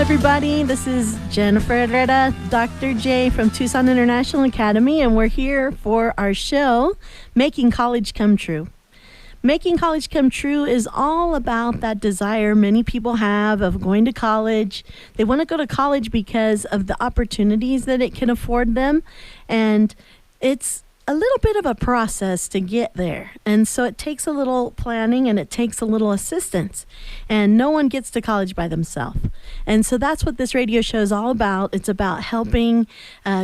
everybody. This is Jennifer Herrera, Dr. J from Tucson International Academy, and we're here for our show, Making College Come True. Making college come true is all about that desire many people have of going to college. They want to go to college because of the opportunities that it can afford them, and it's a little bit of a process to get there. And so it takes a little planning and it takes a little assistance. And no one gets to college by themselves. And so that's what this radio show is all about. It's about helping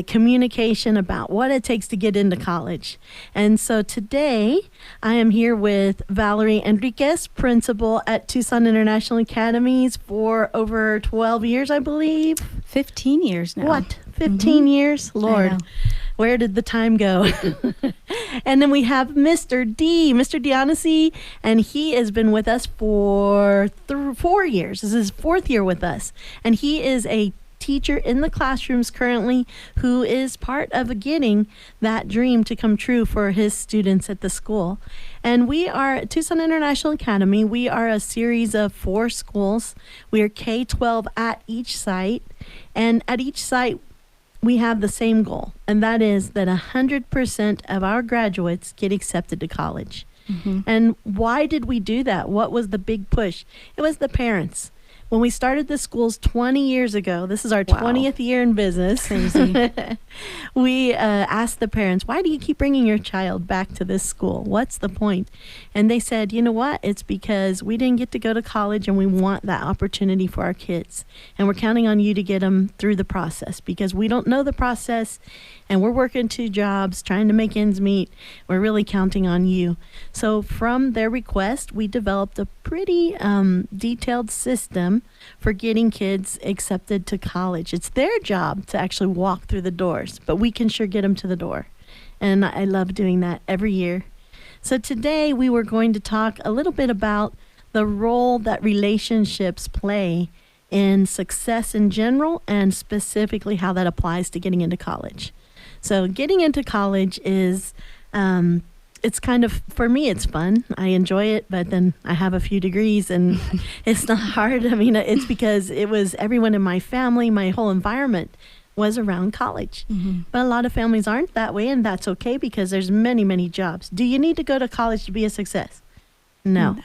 communication about what it takes to get into college. And so today I am here with Valerie Enriquez, principal at Tucson International Academies for over 12 years, I believe. 15 years now. What? 15 years? Lord. Where did the time go? And then we have Mr. Dionisi, and he has been with us for 4 years. This is his 4th year with us. And he is a teacher in the classrooms currently who is part of getting that dream to come true for his students at the school. And we are at Tucson International Academy. We are a series of 4 schools. We are K-12 at each site. And at each site, we have the same goal, and that is that 100% of our graduates get accepted to college. Mm-hmm. And why did we do that? What was the big push? It was the parents. When we started the schools 20 years ago, this is our 20th year in business. We asked the parents, why do you keep bringing your child back to this school? What's the point? And they said, you know what? It's because we didn't get to go to college and we want that opportunity for our kids. And we're counting on you to get them through the process because we don't know the process and we're working 2 jobs, trying to make ends meet. We're really counting on you. So from their request, we developed a pretty detailed system for getting kids accepted to college. It's their job to actually walk through the doors, but we can sure get them to the door. And I love doing that every year. So today we were going to talk a little bit about the role that relationships play in success in general and specifically how that applies to getting into college. So getting into college is, it's kind of, for me, it's fun. I enjoy it, but then I have a few degrees and it's not hard. I mean, it's because it was everyone in my family, my whole environment was around college. Mm-hmm. But a lot of families aren't that way, and that's okay because there's many, many jobs. Do you need to go to college to be a success? No.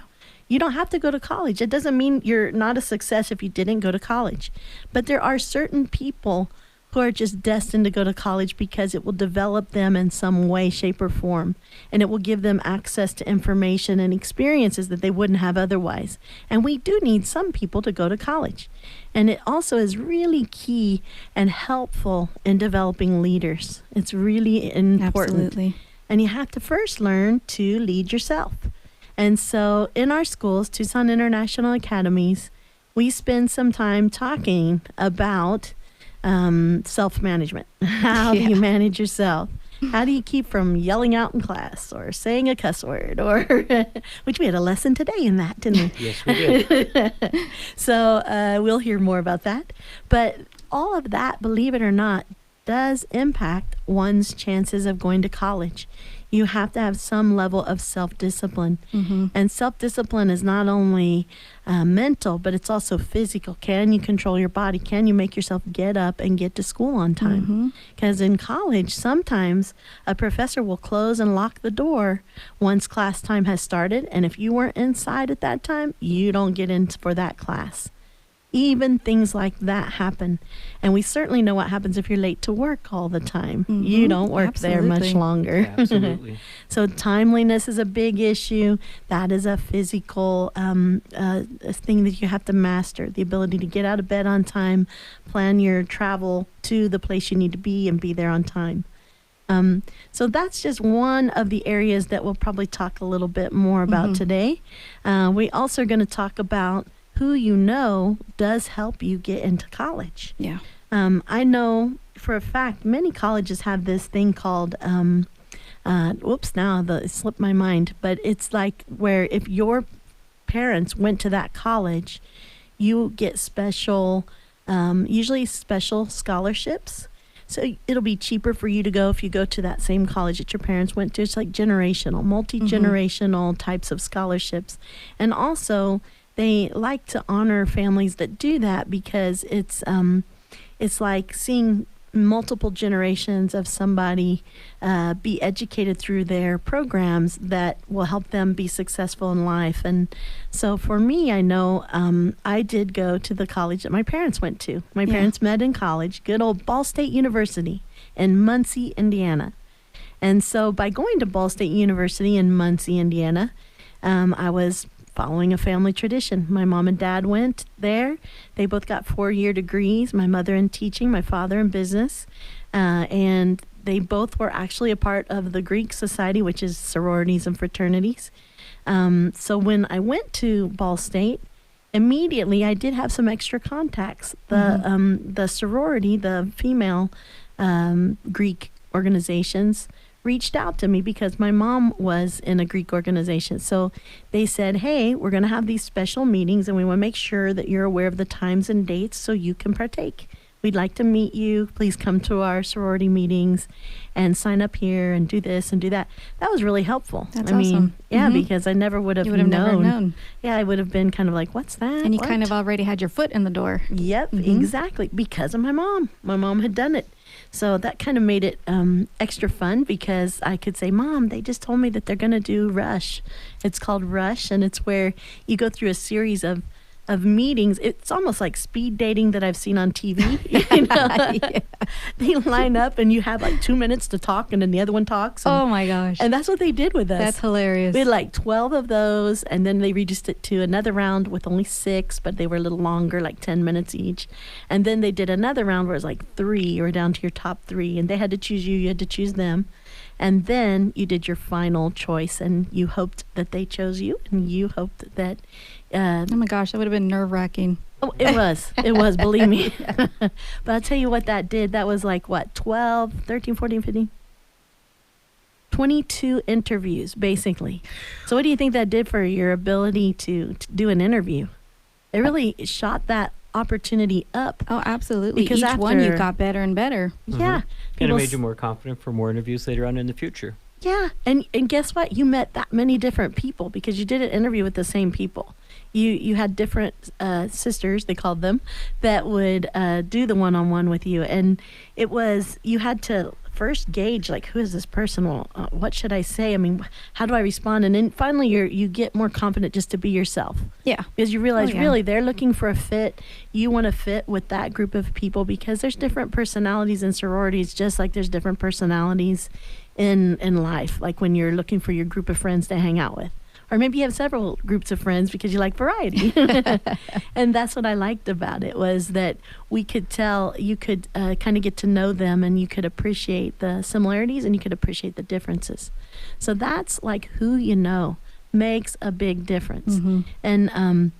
You don't have to go to college. It doesn't mean you're not a success if you didn't go to college. But there are certain people who are just destined to go to college because it will develop them in some way, shape, or form. And it will give them access to information and experiences that they wouldn't have otherwise. And we do need some people to go to college. And it also is really key and helpful in developing leaders. It's really important. Absolutely. And you have to first learn to lead yourself. And so in our schools, Tucson International Academies, we spend some time talking about self-management. How do you manage yourself? How do you keep from yelling out in class or saying a cuss word or which we had a lesson today in that, didn't we? Yes, we did. So we'll hear more about that. But all of that, believe it or not, does impact one's chances of going to college. You have to have some level of self-discipline. Mm-hmm. And self-discipline is not only mental, but it's also physical. Can you control your body? Can you make yourself get up and get to school on time? Because in college, sometimes a professor will close and lock the door once class time has started. And if you weren't inside at that time, you don't get in for that class. Even things like that happen. And we certainly know what happens if you're late to work all the time. Mm-hmm. You don't work there much longer. Absolutely. So timeliness is a big issue. That is a physical a thing that you have to master. The ability to get out of bed on time, plan your travel to the place you need to be and be there on time. So that's just one of the areas that we'll probably talk a little bit more about today. We also are going to talk about who you know does help you get into college. Yeah. I know for a fact many colleges have this thing called, it slipped my mind, but it's like where if your parents went to that college, you get special, usually special scholarships. So it'll be cheaper for you to go if you go to that same college that your parents went to. It's like generational, multi-generational types of scholarships. And also, they like to honor families that do that because it's like seeing multiple generations of somebody be educated through their programs that will help them be successful in life. And so for me, I know I did go to the college that my parents went to. My parents met in college, good old Ball State University in Muncie, Indiana. And so by going to Ball State University in Muncie, Indiana, I was following a family tradition. My mom and dad went there. They both got 4-year degrees, my mother in teaching, my father in business. And they both were actually a part of the Greek society, which is sororities and fraternities. So when I went to Ball State, immediately I did have some extra contacts. The sorority, the female Greek organizations, reached out to me because my mom was in a Greek organization. So they said, hey, we're going to have these special meetings and we want to make sure that you're aware of the times and dates so you can partake. We'd like to meet you. Please come to our sorority meetings and sign up here and do this and do that. That was really helpful. That's awesome. Yeah, because I never would have known. Never known. Yeah, I would have been kind of like, what's that? And you kind of already had your foot in the door. Yep, exactly. Because of my mom. My mom had done it. So that kind of made it extra fun because I could say, Mom, they just told me that they're going to do Rush. It's called Rush, and it's where you go through a series of meetings. It's almost like speed dating that I've seen on TV. You know? They line up and you have like 2 minutes to talk and then the other one talks. Oh my gosh. And that's what they did with us. That's hilarious. We had like 12 of those, and then they reduced it to another round with only 6, but they were a little longer, like 10 minutes each. And then they did another round where it was like 3. You were down to your top 3, and they had to choose you. You had to choose them. And then you did your final choice, and you hoped that they chose you, and you hoped that... oh my gosh, that would have been nerve-wracking. Oh, it was, believe me. But I'll tell you what that did. That was like, 12, 13, 14, 15? 22 interviews, basically. So what do you think that did for your ability to do an interview? It really shot that opportunity up. Oh, absolutely. Because each one you got better and better. Yeah. And it made you more confident for more interviews later on in the future. Yeah. And guess what? You met that many different people because you did an interview with the same people. You had different sisters, they called them, that would do the one-on-one with you. And it was, you had to first gauge, like, who is this person? Well, what should I say? I mean, how do I respond? And then finally you get more confident just to be yourself. Yeah. Because you realize really they're looking for a fit. You want to fit with that group of people because there's different personalities in sororities, just like there's different personalities in life, like when you're looking for your group of friends to hang out with. Or maybe you have several groups of friends because you like variety. And that's what I liked about it, was that we could tell, you could kind of get to know them, and you could appreciate the similarities and you could appreciate the differences. So that's like who you know makes a big difference. And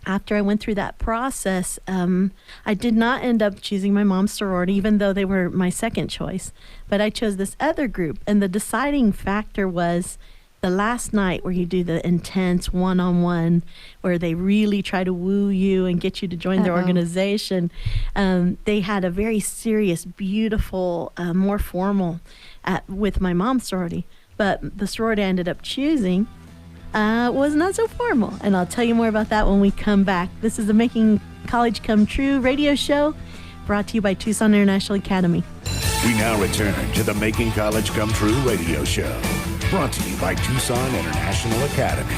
after I went through that process, I did not end up choosing my mom's sorority, even though they were my second choice. But I chose this other group, and the deciding factor was the last night where you do the intense one-on-one, where they really try to woo you and get you to join their organization. They had a very serious, beautiful, more formal with my mom's sorority. But the sorority I ended up choosing was not so formal. And I'll tell you more about that when we come back. This is the Making College Come True radio show, brought to you by Tucson International Academy. We now return to the Making College Come True radio show, brought to you by Tucson International Academy.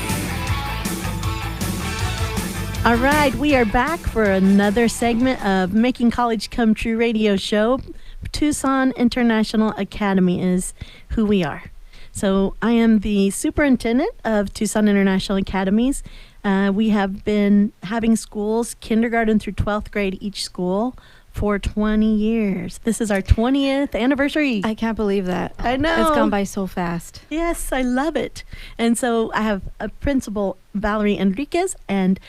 All right, we are back for another segment of Making College Come True radio show. Tucson International Academy is who we are. So I am the superintendent of Tucson International Academies. We have been having schools, kindergarten through 12th grade, each school, for 20 years. This is our 20th anniversary. I can't believe that. I know. It's gone by so fast. Yes, I love it. And so I have a principal, Valerie Enriquez, and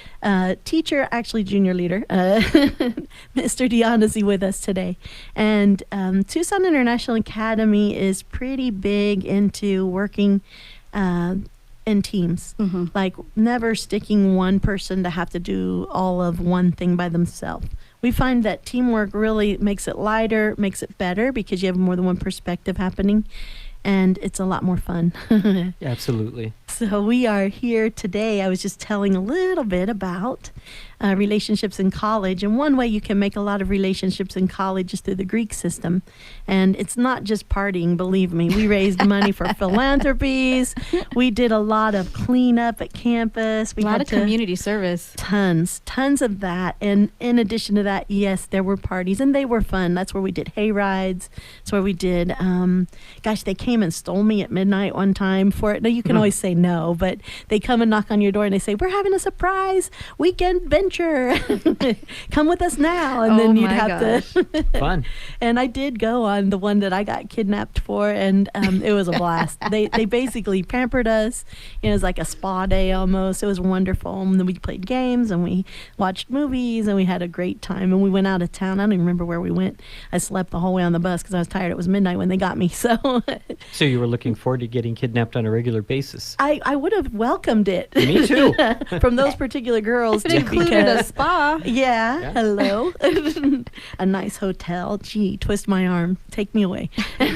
teacher, actually junior leader, Mr. Dionisi with us today. And Tucson International Academy is pretty big into working in teams, like never sticking one person to have to do all of one thing by themselves. We find that teamwork really makes it lighter, makes it better because you have more than one perspective happening, and it's a lot more fun. Absolutely. So we are here today. I was just telling a little bit about relationships in college. And one way you can make a lot of relationships in college is through the Greek system. And it's not just partying, believe me. We raised money for philanthropies. We did a lot of cleanup at campus. We A lot had of community service. tons of that. And in addition to that, yes, there were parties and they were fun. That's where we did hay rides. That's where we did, they came and stole me at midnight one time for it. Now, you can always say no, but they come and knock on your door and they say, we're having a surprise weekend venture. Come with us now. And then you'd have to. Fun. And I did go on the one that I got kidnapped for, and it was a blast. They basically pampered us. It was like a spa day almost. It was wonderful. And then we played games, and we watched movies, and we had a great time. And we went out of town. I don't even remember where we went. I slept the whole way on the bus because I was tired. It was midnight when they got me. So So you were looking forward to getting kidnapped on a regular basis. I would have welcomed it. Me too. From those particular girls. It included a spa. Yeah, hello. A nice hotel. Gee, twist my arm. Take me away. Why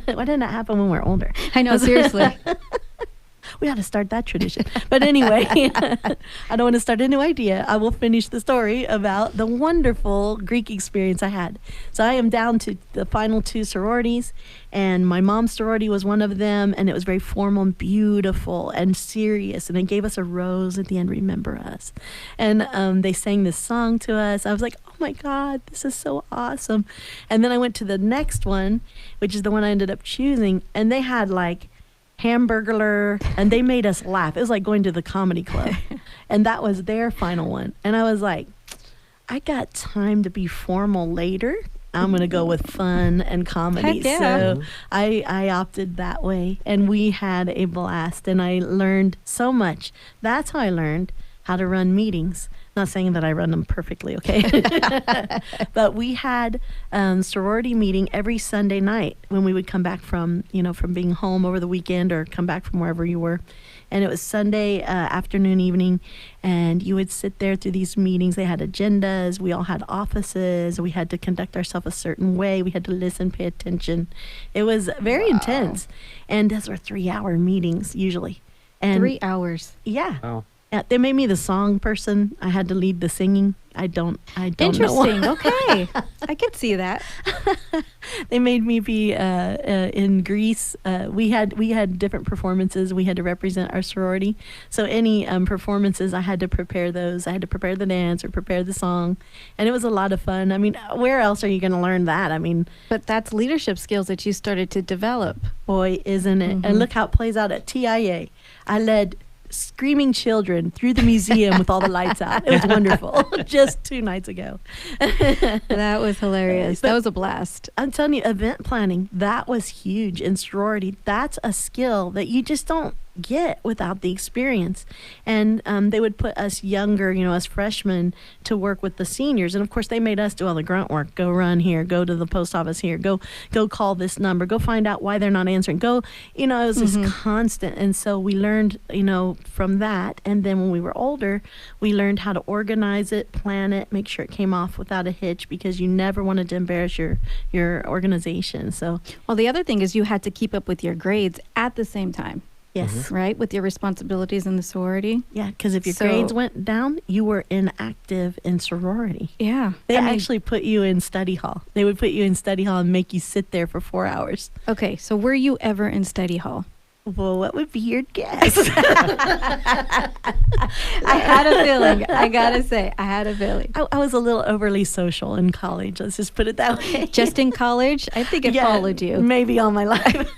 didn't that happen when we're older? I know, seriously. We ought to start that tradition. But anyway, I don't want to start a new idea. I will finish the story about the wonderful Greek experience I had. So I am down to the final two sororities, and my mom's sorority was one of them, and it was very formal and beautiful and serious, and they gave us a rose at the end, remember us. And they sang this song to us. I was like, oh my God, this is so awesome. And then I went to the next one, which is the one I ended up choosing, and they had like Hamburglar, and they made us laugh. It was like going to the comedy club. And that was their final one. And I was like, I got time to be formal later. I'm going to go with fun and comedy. Heck yeah. So I opted that way, and we had a blast, and I learned so much. That's how I learned how to run meetings. Not saying that I run them perfectly, okay? But we had sorority meeting every Sunday night when we would come back from being home over the weekend or come back from wherever you were. And it was Sunday afternoon, evening, and you would sit there through these meetings. They had agendas. We all had offices. We had to conduct ourselves a certain way. We had to listen, pay attention. It was very intense. And those were 3-hour meetings usually. And 3 hours. yeah. Wow. They made me the song person. I had to lead the singing. I don't Interesting. know. Okay. I could see that. They made me be in Greece. We had different performances. We had to represent our sorority. So any performances, I had to prepare those. I had to prepare the dance or prepare the song, and it was a lot of fun. I mean, where else are you going to learn that? I mean, But that's leadership skills that you started to develop. boy, isn't it? And look how it plays out at TIA. I led screaming children through the museum with all the lights out. It was wonderful. Just 2 nights ago. That was hilarious. But That was a blast. I'm telling you, event planning, that was huge in sorority. That's a skill that you just don't get without the experience. And they would put us younger, us freshmen, to work with the seniors. And of course, they made us do all the grunt work. Go run here, go to the post office here, go call this number, go find out why they're not answering. It was just constant. And so we learned, from that. And then when we were older, we learned how to organize it, plan it, make sure it came off without a hitch, because you never wanted to embarrass your organization. So, Well, the other thing is you had to keep up with your grades at the same time, yes. right? With your responsibilities in the sorority. Yeah, because if your So- grades went down, you were inactive in sorority. Yeah. They I mean, actually put you in study hall. They would put you in study hall and make you sit there for 4 hours. Okay, so were you ever in study hall? Well, what would be your guess? I had a feeling. I gotta say, I had a feeling. I was a little overly social in college. Let's just put it that way. Just in college, I think it Yeah, followed you. Maybe all my life.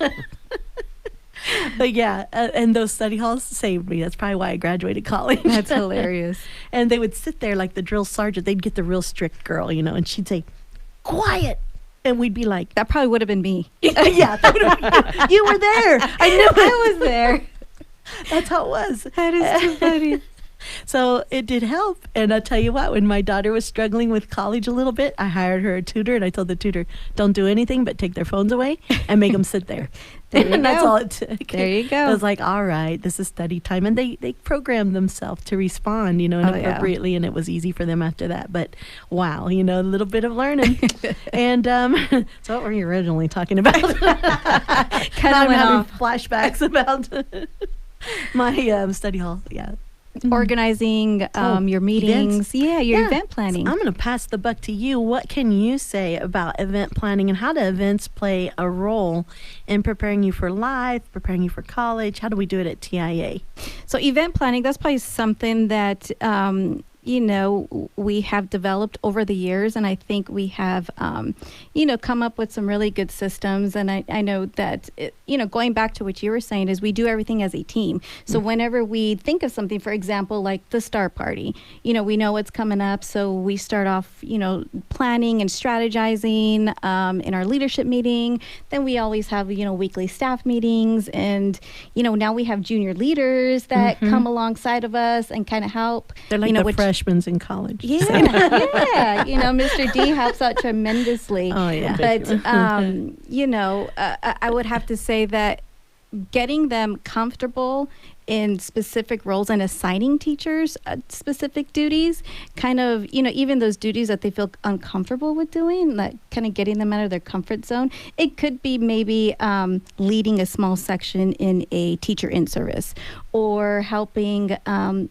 But yeah, and those study halls saved me. That's probably why I graduated college. That's hilarious. And they would sit there like the drill sergeant. They'd get the real strict girl, and she'd say, "Quiet." And we'd be like, That probably would have been me. yeah, that would've been you. You were there. I knew it. I was there. That's how it was. That is too funny. So it did help. And I'll tell you what, when my daughter was struggling with college a little bit, I hired her a tutor, and I told the tutor, don't do anything but take their phones away and make them sit there. There you And that's go. all it took. There you go. I was like, all right, this is study time. And they programmed themselves to respond, yeah. appropriately. And it was easy for them after that. But wow, a little bit of learning. And so what were you originally talking about? Kind Now of I'm went having off. flashbacks about My study hall, yeah. Organizing your meetings. Events. Yeah, your Yeah. event planning. I'm going to pass the buck to you. What can you say about event planning and how do events play a role in preparing you for life, preparing you for college? How do we do it at TIA? So event planning, that's probably something that, we have developed over the years. And I think we have, come up with some really good systems. And I know that, going back to what you were saying is we do everything as a team. So whenever we think of something, for example, like the Star Party, we know what's coming up. So we start off, planning and strategizing in our leadership meeting. Then we always have, weekly staff meetings. And, now we have junior leaders that come alongside of us and kind of help. They're like the freshmen in college. Yeah, yeah. Mr. D helps out tremendously. Oh, yeah. But, I would have to say that getting them comfortable in specific roles and assigning teachers specific duties, kind of, even those duties that they feel uncomfortable with doing, like kind of getting them out of their comfort zone. It could be maybe leading a small section in a teacher in service or helping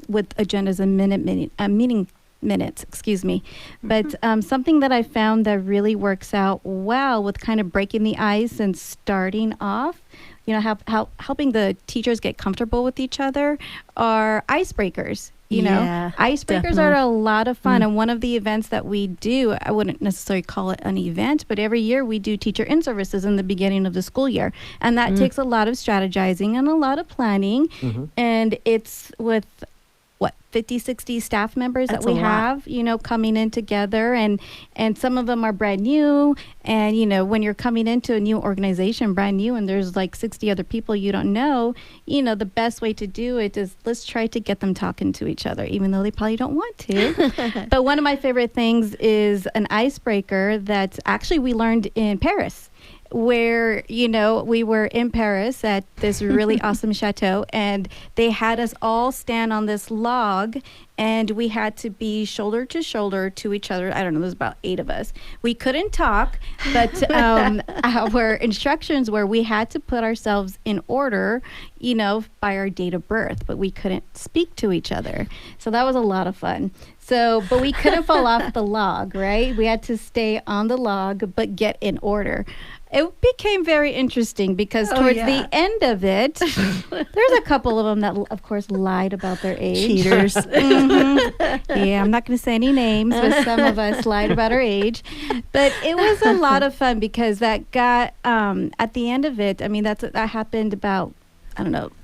with agendas and meeting minutes, excuse me. But something that I found that really works out well with kind of breaking the ice and starting off, helping the teachers get comfortable with each other are icebreakers. Icebreakers definitely. are a lot of fun. And one of the events that we do, I wouldn't necessarily call it an event, but every year we do teacher in services in the beginning of the school year. And that takes a lot of strategizing and a lot of planning. And it's with 50, 60 staff members That's that we a lot. have, coming in together, and some of them are brand new. And, when you're coming into a new organization, brand new, and there's like 60 other people you don't know, the best way to do it is let's try to get them talking to each other, even though they probably don't want to. But one of my favorite things is an icebreaker that actually we learned in Paris, where, we were in Paris at this really awesome chateau, and they had us all stand on this log, and we had to be shoulder to shoulder to each other. I don't know, there's about 8 of us. We couldn't talk, but our instructions were we had to put ourselves in order, by our date of birth, but we couldn't speak to each other. So that was a lot of fun. So, but we couldn't fall off the log, right? We had to stay on the log, but get in order. It became very interesting because towards the end of it, there's a couple of them that, of course, lied about their age. Cheaters. Yeah, I'm not going to say any names, but some of us lied about our age. But it was a lot of fun because that got, at the end of it, I mean, that happened about,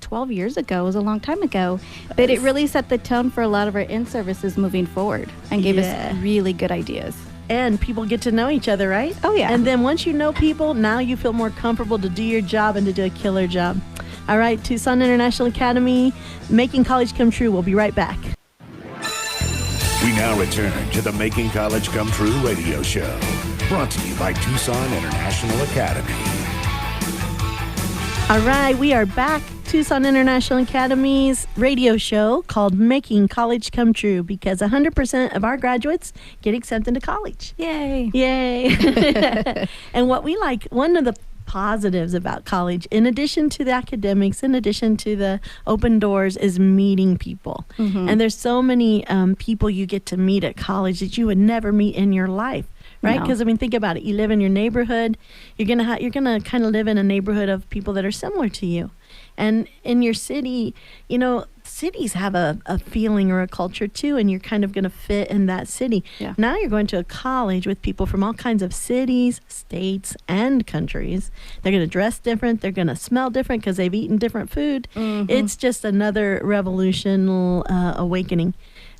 12 years ago. It was a long time ago. But it really set the tone for a lot of our in-services moving forward and gave us really good ideas. And people get to know each other, right? Oh, yeah. And then once you know people, now you feel more comfortable to do your job and to do a killer job. All right, Tucson International Academy, making college come true. We'll be right back. We now return to the Making College Come True radio show, brought to you by Tucson International Academy. All right, we are back. Tucson International Academy's radio show called Making College Come True, because 100% of our graduates get accepted to college. Yay. Yay. And what we like, one of the positives about college, in addition to the academics, in addition to the open doors, is meeting people. And there's so many people you get to meet at college that you would never meet in your life. Right? Because, think about it. You live in your neighborhood. You're gonna kind of live in a neighborhood of people that are similar to you. And in your city, cities have a feeling or a culture too, and you're kind of going to fit in that city. Yeah. Now you're going to a college with people from all kinds of cities, states, and countries. They're going to dress different. They're going to smell different because they've eaten different food. It's just another revolutionary awakening.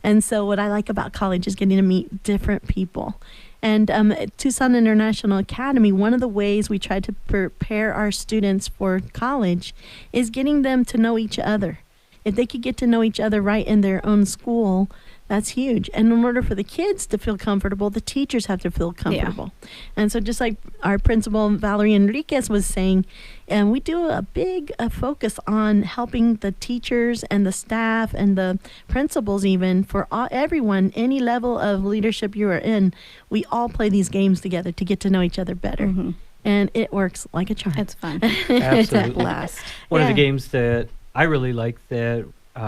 And so what I like about college is getting to meet different people. And at Tucson International Academy, one of the ways we try to prepare our students for college is getting them to know each other. If they could get to know each other right in their own school, that's huge. And in order for the kids to feel comfortable, the teachers have to feel comfortable. Yeah. And so just like our principal, Valerie Enriquez, was saying, and we do a big focus on helping the teachers and the staff and the principals, even for everyone, any level of leadership you are in, we all play these games together to get to know each other better. And it works like a charm. It's fun. Absolutely. It's a blast. One of the games that I really like that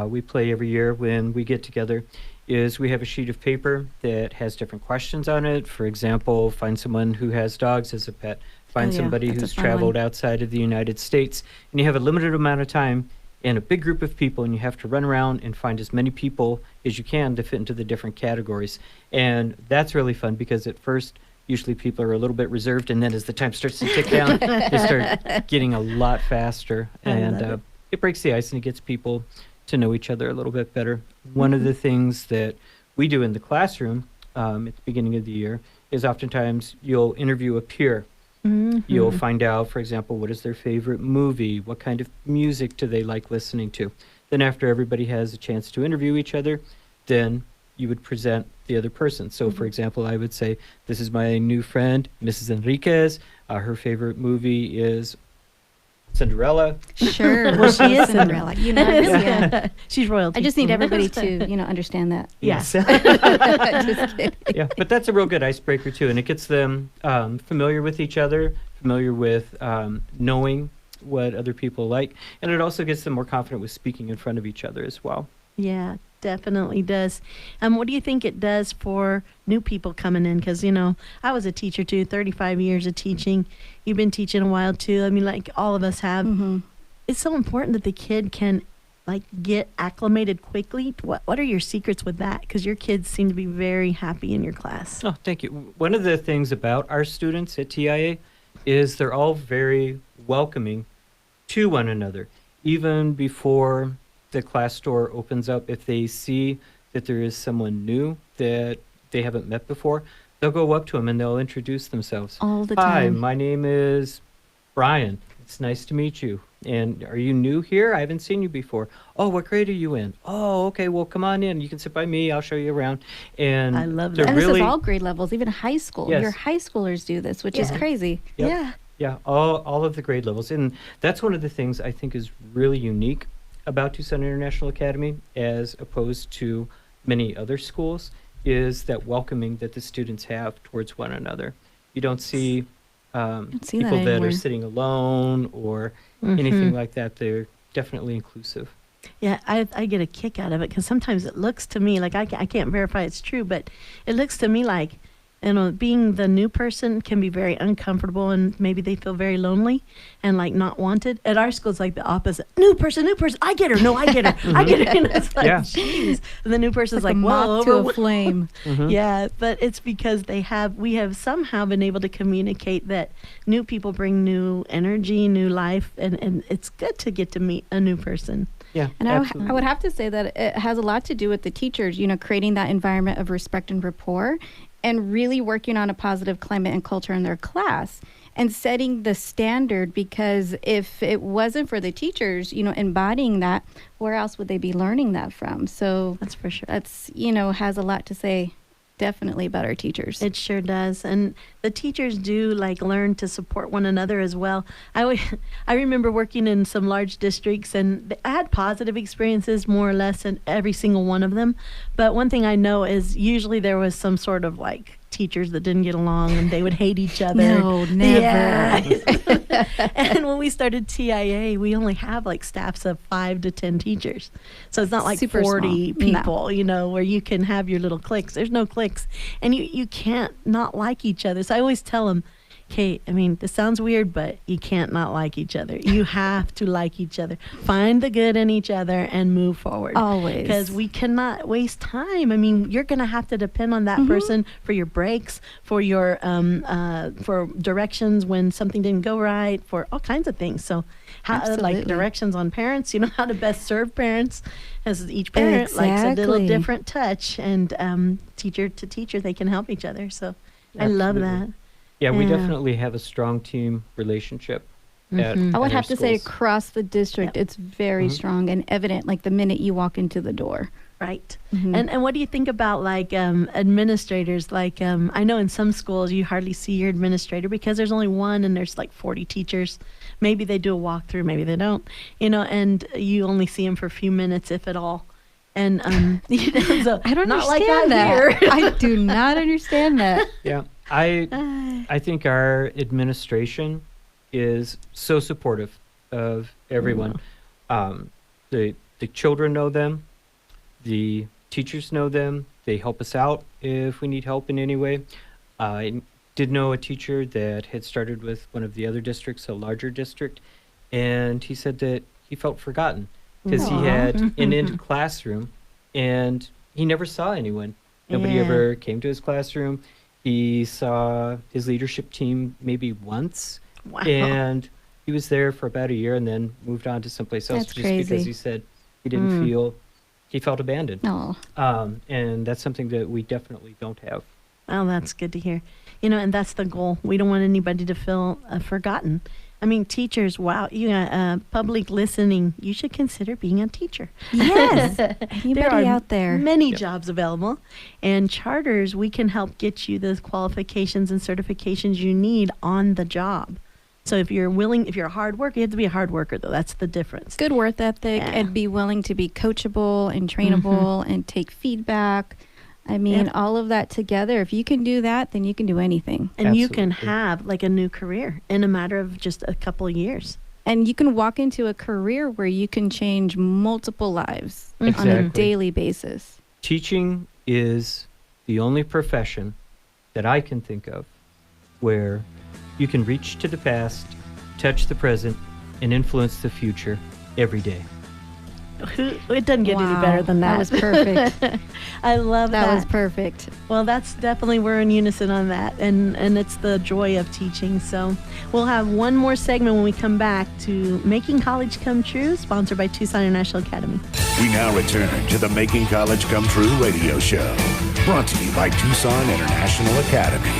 we play every year when we get together is we have a sheet of paper that has different questions on it. For example, find someone who has dogs as a pet. Find somebody that's a who's fun traveled one. outside of the United States. And you have a limited amount of time and a big group of people, and you have to run around and find as many people as you can to fit into the different categories. And that's really fun because at first, usually people are a little bit reserved, and then as the time starts to tick down, they start getting a lot faster. And it breaks the ice and it gets people to know each other a little bit better. One of the things that we do in the classroom at the beginning of the year is oftentimes you'll interview a peer. You'll find out, for example, what is their favorite movie? What kind of music do they like listening to? Then after everybody has a chance to interview each other, then you would present the other person. So, for example, I would say, this is my new friend, Mrs. Enriquez. Her favorite movie is Cinderella. Sure. Well, she is Cinderella. You know, yeah. She's royalty. I just need everybody to, understand that. Yes. Just kidding. Yeah, but that's a real good icebreaker too, and it gets them familiar with each other, familiar with knowing what other people like, and it also gets them more confident with speaking in front of each other as well. Yeah, definitely does. What do you think it does for new people coming in? Because, I was a teacher too, 35 years of teaching. You've been teaching a while too. I mean, like all of us have. It's so important that the kid can get acclimated quickly. What are your secrets with that? Because your kids seem to be very happy in your class. Oh, thank you. One of the things about our students at TIA is they're all very welcoming to one another. Even before the class door opens up, if they see that there is someone new that they haven't met before, they'll go up to them and they'll introduce themselves. All the Hi, time. my name is Brian. It's nice to meet you. And are you new here? I haven't seen you before. Oh, what grade are you in? Oh, okay. Well, come on in. You can sit by me. I'll show you around. And I love they're that. And this really, is all grade levels, even high school. Yes. Your high schoolers do this, which is crazy. Yep. Yeah. Yeah, all of the grade levels. And that's one of the things I think is really unique about Tucson International Academy as opposed to many other schools is that welcoming that the students have towards one another. You don't see see people that that anywhere. are sitting alone or anything like that. They're definitely inclusive. Yeah, I get a kick out of it because sometimes it looks to me like I can't verify it's true, but it looks to me like, being the new person can be very uncomfortable and maybe they feel very lonely and not wanted. At our school, it's like the opposite. New person, I get her. No, I get her. I get her. And it's like, Yeah. jeez. And the new person's like, a whoa, moth to a flame. Yeah, but it's because we have somehow been able to communicate that new people bring new energy, new life, and it's good to get to meet a new person. Yeah, And absolutely. I would have to say that it has a lot to do with the teachers, creating that environment of respect and rapport and really working on a positive climate and culture in their class and setting the standard, because if it wasn't for the teachers, embodying that, where else would they be learning that from? So That's for sure. that's, has a lot to say definitely about our teachers. It sure does. And the teachers do learn to support one another as well. I remember working in some large districts and I had positive experiences more or less in every single one of them. But one thing I know is usually there was some sort of teachers that didn't get along and they would hate each other. No, never. Yeah. And when we started TIA, we only have staffs of 5 to 10 teachers. So it's not like Super 40 small. people, where you can have your little cliques. There's no cliques. And you can't not like each other. So I always tell them, okay, this sounds weird, but you can't not like each other. You have to like each other. Find the good in each other and move forward. Always. Because we cannot waste time. You're going to have to depend on that person for your breaks, for your for directions when something didn't go right, for all kinds of things. So how Absolutely. directions on parents, how to best serve parents, as each parent likes a little Exactly. different touch, and teacher to teacher, they can help each other. So I love Absolutely. that. Yeah, we Yeah. definitely have a strong team relationship. I would at our have to say schools. across the district, it's very strong and evident, the minute you walk into the door. Right. And what do you think about administrators? I know in some schools you hardly see your administrator because there's only one and there's 40 teachers. Maybe they do a walkthrough, maybe they don't, and you only see them for a few minutes, if at all. And so I don't not like understand that. here. I do not understand that. Yeah, I think our administration is so supportive of everyone. The children know them, the teachers know them. They help us out if we need help in any way. I did know a teacher that had started with one of the other districts, a larger district, and he said that he felt forgotten because he Aw. had an in classroom and he never saw anyone. Nobody Yeah. ever came to his classroom. He saw his leadership team maybe once, Wow. and he was there for about a year and then moved on to someplace else That's just because crazy. he said he didn't feel, he felt abandoned. No. And that's something that we definitely don't have. Oh, that's good to hear. You know, and that's the goal. We don't want anybody to feel forgotten. I mean, teachers, wow, you got public listening. You should consider being a teacher. Yes. There Anybody are out there? many Yep. jobs available. And charters, we can help get you those qualifications and certifications you need on the job. So if you're willing, if you're a hard worker, you have to be a hard worker, though. That's the difference. Good work ethic Yeah. and be willing to be coachable and trainable and take feedback. I mean, Yep. all of that together. If you can do that, then you can do anything. And you can Absolutely. have like a new career in a matter of just a couple of years. And you can walk into a career where you can change multiple lives on a Exactly. daily basis. Teaching is the only profession that I can think of where you can reach to the past, touch the present, and influence the future every day. It doesn't get any Wow, better than that. That was perfect. I love that. That was perfect. Well, that's definitely, we're in unison on that. And it's the joy of teaching. So we'll have one more segment when we come back to Making College Come True, sponsored by Tucson International Academy. We now return to the Making College Come True radio show, brought to you by Tucson International Academy.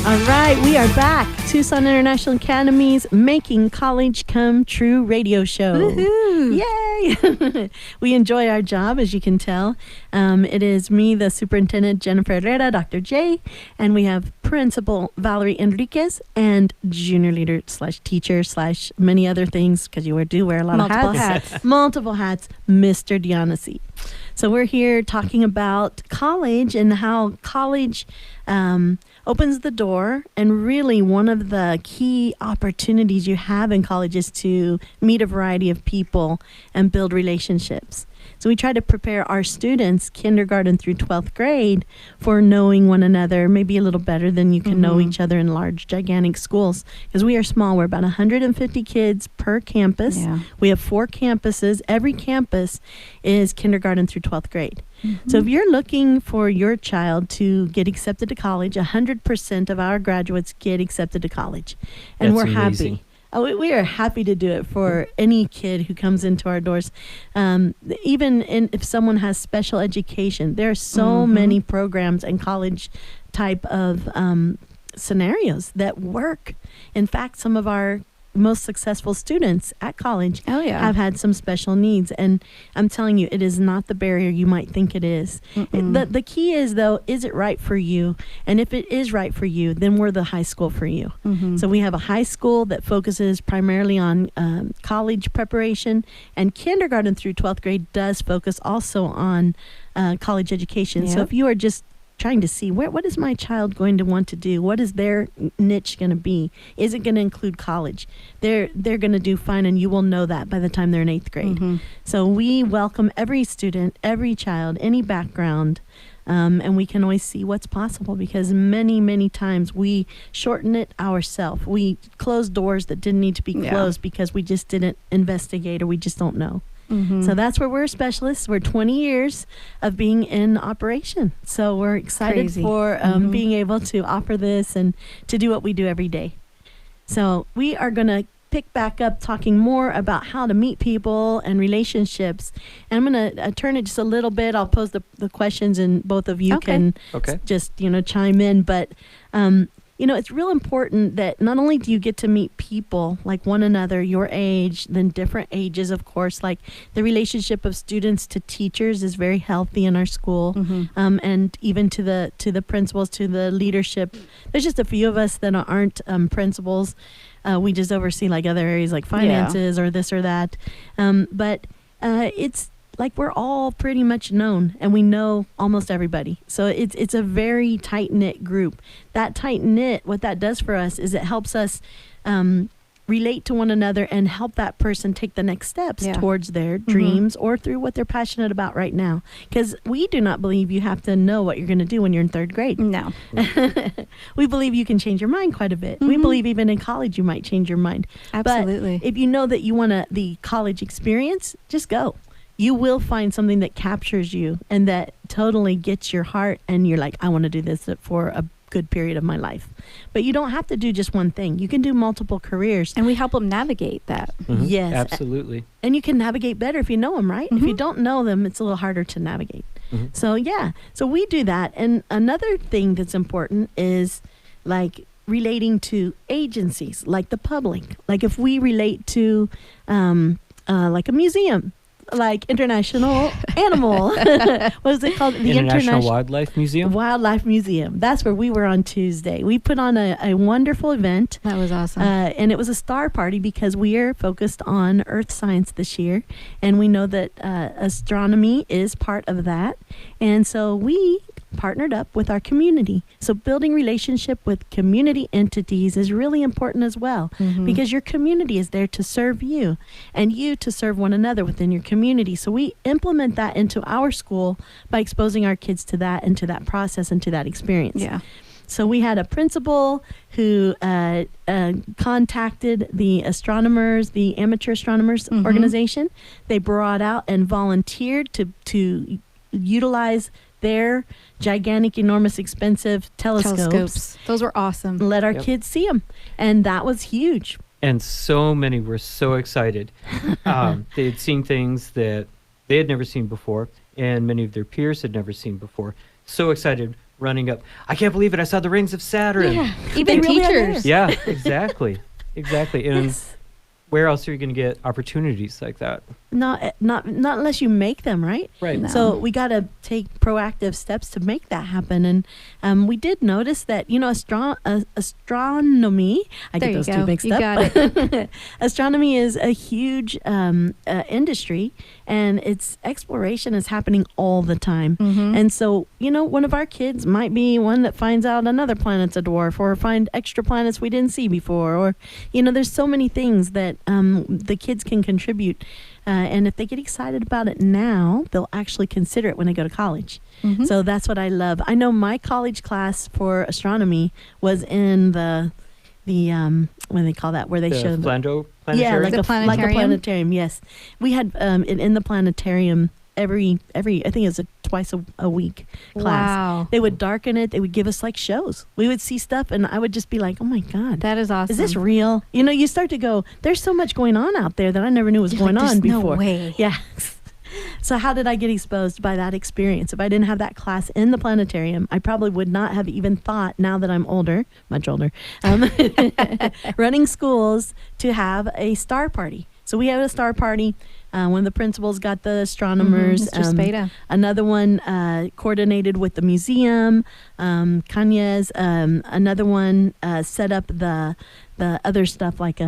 All right, we are back. Tucson International Academy's Making College Come True radio show. Woohoo. Yay! We enjoy our job, as you can tell. It is me, the superintendent, Jennifer Herrera, Dr. J, and we have Principal Valerie Enriquez and junior leader / teacher / many other things, because you do wear a lot Multiple of hats. Multiple hats, Mr. Dionisi. So we're here talking about college and how college opens the door, and really one of the key opportunities you have in college is to meet a variety of people and build relationships. So we try to prepare our students, kindergarten through 12th grade, for knowing one another maybe a little better than you can know each other in large, gigantic schools. Because we are small. We're about 150 kids per campus. Yeah. We have 4 campuses. Every campus is kindergarten through 12th grade. So if you're looking for your child to get accepted to college, 100% of our graduates get accepted to college. And That's we're amazing. happy. We are happy to do it for any kid who comes into our doors. Even if someone has special education, there are so many programs and college type of scenarios that work. In fact, some of our most successful students at college Oh, yeah. have had some special needs. And I'm telling you, it is not the barrier you might think it is. The key is, though, is it right for you? And if it is right for you, then we're the high school for you. So we have a high school that focuses primarily on college preparation, and kindergarten through 12th grade does focus also on college education. So Yep. if you are just trying to see what is my child going to want to do, what is their niche going to be, is it going to include college, they're going to do fine, and you will know that by the time they're in 8th grade. So we welcome every student, every child, any background, and we can always see what's possible, because many times we shorten it ourselves. We close doors that didn't need to be Yeah. closed because we just didn't investigate, or we just don't know. So that's where we're specialists. We're 20 years of being in operation. So we're excited Crazy. for being able to offer this and to do what we do every day. So we are going to pick back up talking more about how to meet people and relationships. And I'm going to turn it just a little bit. I'll pose the questions, and both of you Okay. can Okay. just, chime in. But, it's real important that not only do you get to meet people like one another, your age, then different ages, of course, like the relationship of students to teachers is very healthy in our school. And even to the principals, to the leadership. There's just a few of us that aren't principals. We just oversee like other areas like finances or this or that. But it's like we're all pretty much known, and we know almost everybody. So it's a very tight-knit group. That tight-knit, what that does for us is it helps us relate to one another and help that person take the next steps Yeah. towards their dreams or through what they're passionate about right now. Because we do not believe you have to know what you're going to do when you're in third grade. No. We believe you can change your mind quite a bit. We believe even in college you might change your mind. Absolutely. But if you know that you want the college experience, just go. You will find something that captures you and that totally gets your heart, and you're like, I want to do this for a good period of my life. But you don't have to do just one thing. You can do multiple careers. And we help them navigate that. Mhm. Yes. Absolutely. And you can navigate better if you know them, right? If you don't know them, it's a little harder to navigate. So yeah, so we do that. And another thing that's important is like relating to agencies, like the public. Like if we relate to like a museum, like International Animal, what was it called? The International Wildlife Museum. Wildlife Museum. That's where we were on Tuesday. We put on a wonderful event. That was awesome. And it was a star party because we are focused on earth science this year. And we know that astronomy is part of that. And so we partnered up with our community. So building relationship with community entities is really important as well, because your community is there to serve you and you to serve one another within your community. So we implement that into our school by exposing our kids to that and to that process and to that experience. Yeah. So we had a principal who contacted the astronomers, the amateur astronomers organization. They brought out and volunteered to utilize their gigantic, enormous, expensive telescopes. Those were awesome. Let our kids see them. And that was huge. And so many were so excited. They had seen things that they had never seen before, and many of their peers had never seen before. So excited, running up. I can't believe it. I saw the rings of Saturn. Yeah. Even They really are teachers. Yeah, exactly. Exactly. And Yes. where else are you going to get opportunities like that? Not unless you make them, right? Right. No. So we got to take proactive steps to make that happen. And we did notice that, astronomy, I There get you those go. two mixed You up. got it. Astronomy is a huge industry, and its exploration is happening all the time. And so, one of our kids might be one that finds out another planet's a dwarf, or find extra planets we didn't see before, or, there's so many things that the kids can contribute. And if they get excited about it now, they'll actually consider it when they go to college. So that's what I love. I know my college class for astronomy was in the what do they call that? Where they show The Planetarium? yeah, like The a planetarium? planetarium. Yes, we had it in the planetarium every I think it was twice a week class. Wow. They would darken it. They would give us like shows. We would see stuff, and I would just be like, "Oh my god, That is awesome. is this real?" You start to go, "There's so much going on out there that I never knew was You're going like, on "There's no before." way. Yeah. So how did I get exposed by that experience? If I didn't have that class in the planetarium, I probably would not have even thought, now that I'm older, much older, running schools, to have a star party. So we had a star party. One of the principals got the astronomers. Mr. Spada. Another one coordinated with the museum. Kanye's. Another one set up the other stuff, like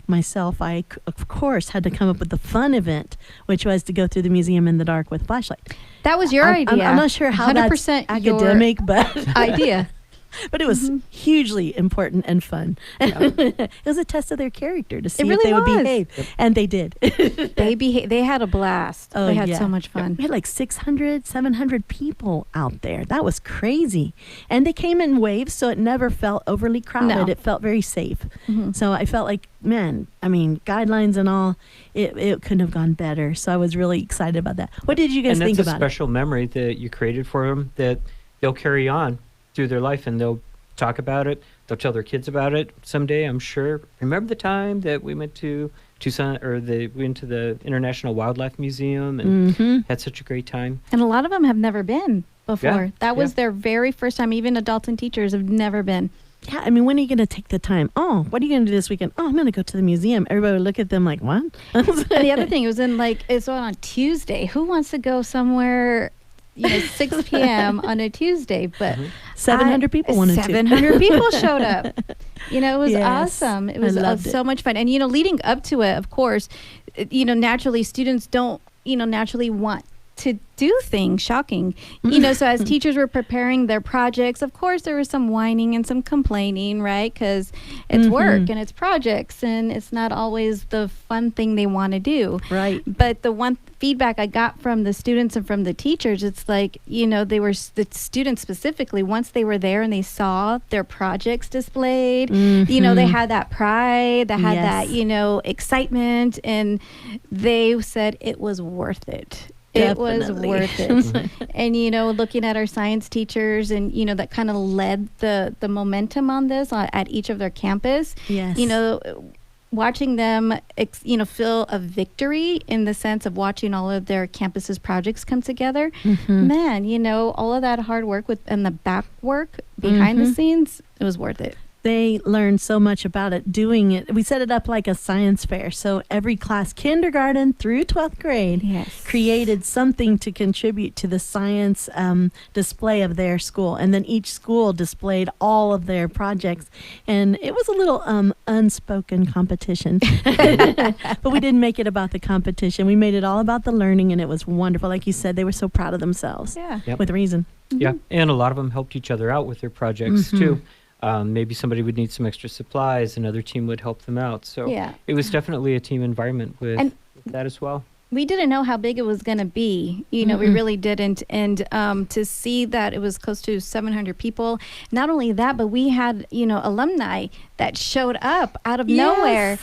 myself. I of course had to come up with the fun event, which was to go through the museum in the dark with flashlight. That was your idea. I'm not sure how that's 100% academic, but idea. but it was hugely important and fun. It was a test of their character to see if really they would was. behave, and they did. They had a blast. Oh, they had yeah. so much fun. We had like 600, 700 people out there. That was crazy. And they came in waves, so it never felt overly crowded. No. It felt very safe. So I felt like, man, guidelines and all, it couldn't have gone better. So I was really excited about that. What did you guys think And that's a about it? special memory that you created for them that they'll carry on through their life, and they'll talk about it. They'll tell their kids about it someday, I'm sure. Remember the time that we went to Tucson, or we went to the International Wildlife Museum and had such a great time? And a lot of them have never been before. Yeah, That was yeah. their very first time. Even adults and teachers have never been. Yeah, when are you going to take the time? Oh, what are you going to do this weekend? Oh, I'm going to go to the museum. Everybody would look at them like, what? And the other thing, it was it's on Tuesday. Who wants to go somewhere, 6 p.m. on a Tuesday? But 700 people wanted to. 700 people showed up. It was Yes, awesome. It I was loved it. so much fun. And, leading up to it, of course, naturally students don't, naturally want to do things. Shocking. So as teachers were preparing their projects, of course there was some whining and some complaining, right? Because it's work and it's projects and it's not always the fun thing they want to do. Right. But the one feedback I got from the students and from the teachers, it's like, they were, the students specifically, once they were there and they saw their projects displayed, they had that pride, they had that, excitement, and they said it was worth it. Definitely. It was worth it. And, looking at our science teachers and, that kind of led the momentum on this at each of their campus. Yes. Watching them, feel a victory in the sense of watching all of their campuses projects come together. Man, all of that hard work and the back work behind the scenes, it was worth it. They learned so much about it doing it. We set it up like a science fair. So every class, kindergarten through 12th grade, created something to contribute to the science display of their school. And then each school displayed all of their projects. And it was a little unspoken competition. But we didn't make it about the competition. We made it all about the learning, and it was wonderful. Like you said, they were so proud of themselves. Yeah. Yep. With reason. Yeah, and a lot of them helped each other out with their projects too. Maybe somebody would need some extra supplies, another team would help them out. So it was definitely a team environment with that as well. We didn't know how big it was going to be. We really didn't. And to see that it was close to 700 people, not only that, but we had, alumni that showed up out of nowhere.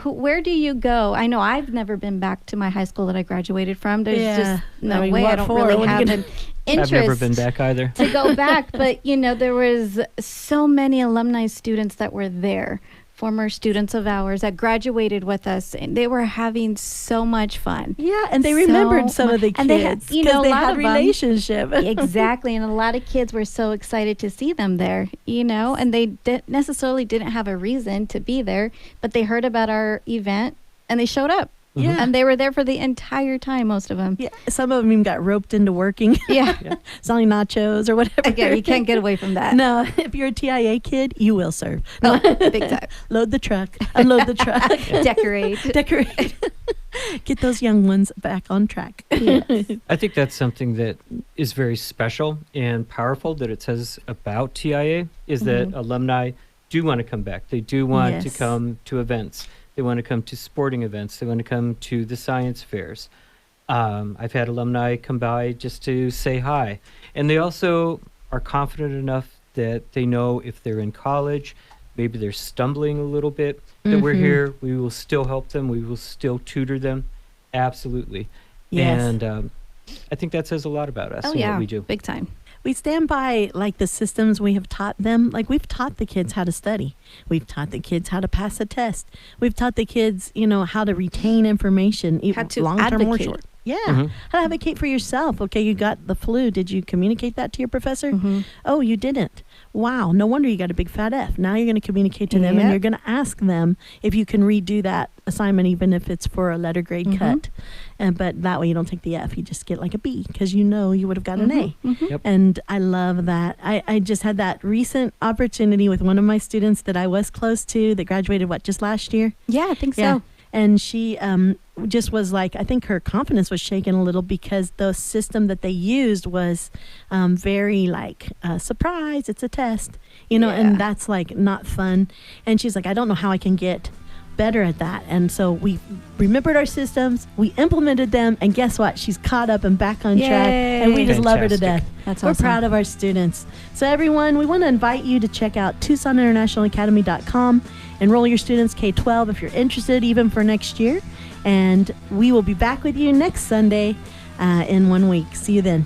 Where do you go? I know I've never been back to my high school that I graduated from. There's just no way. I don't really have an interest. I've never been back either. To go back. But, there was so many alumni students that were there. Former students of ours that graduated with us, and they were having so much fun. Yeah, and they remembered some of the kids. And they had, a they lot had of relationship. Exactly, and a lot of kids were so excited to see them there, and they necessarily didn't have a reason to be there, but they heard about our event and they showed up. Yeah. And they were there for the entire time, most of them. Yeah. Some of them even got roped into working. Yeah. Selling nachos or whatever. Again, you can't get away from that. No. If you're a TIA kid, you will serve. Oh, big time. Load the truck. Unload the truck. Decorate. Get those young ones back on track. Yes. I think that's something that is very special and powerful that it says about TIA is that alumni do want to come back. They do want to come to events. They want to come to sporting events. They want to come to the science fairs. I've had alumni come by just to say hi. And they also are confident enough that they know if they're in college, maybe they're stumbling a little bit, that we're here. We will still help them. We will still tutor them. Absolutely. Yes. And I think that says a lot about us and what we do. Big time. We stand by like the systems we have taught them. Like we've taught the kids how to study. We've taught the kids how to pass a test. We've taught the kids, how to retain information, How to long-term or advocate. short. Yeah. How to advocate for yourself. Okay, you got the flu. Did you communicate that to your professor? Oh, you didn't. Wow, no wonder you got a big fat F. Now you're going to communicate to them and you're going to ask them if you can redo that assignment, even if it's for a letter grade cut. But that way you don't take the F. You just get like a B because you would have got an A. Yep. And I love that. I just had that recent opportunity with one of my students that I was close to that graduated, just last year? Yeah, I think so. And she just was like, I think her confidence was shaken a little because the system that they used was very like, surprise, it's a test, and that's like not fun. And she's like, I don't know how I can get better at that. And so we remembered our systems, we implemented them, and guess what? She's caught up and back on track, and we just love her to death. That's We're awesome. proud of our students. So everyone, we want to invite you to check out TucsonInternationalAcademy.com. Enroll your students K-12 if you're interested, even for next year. And we will be back with you next Sunday in 1 week. See you then.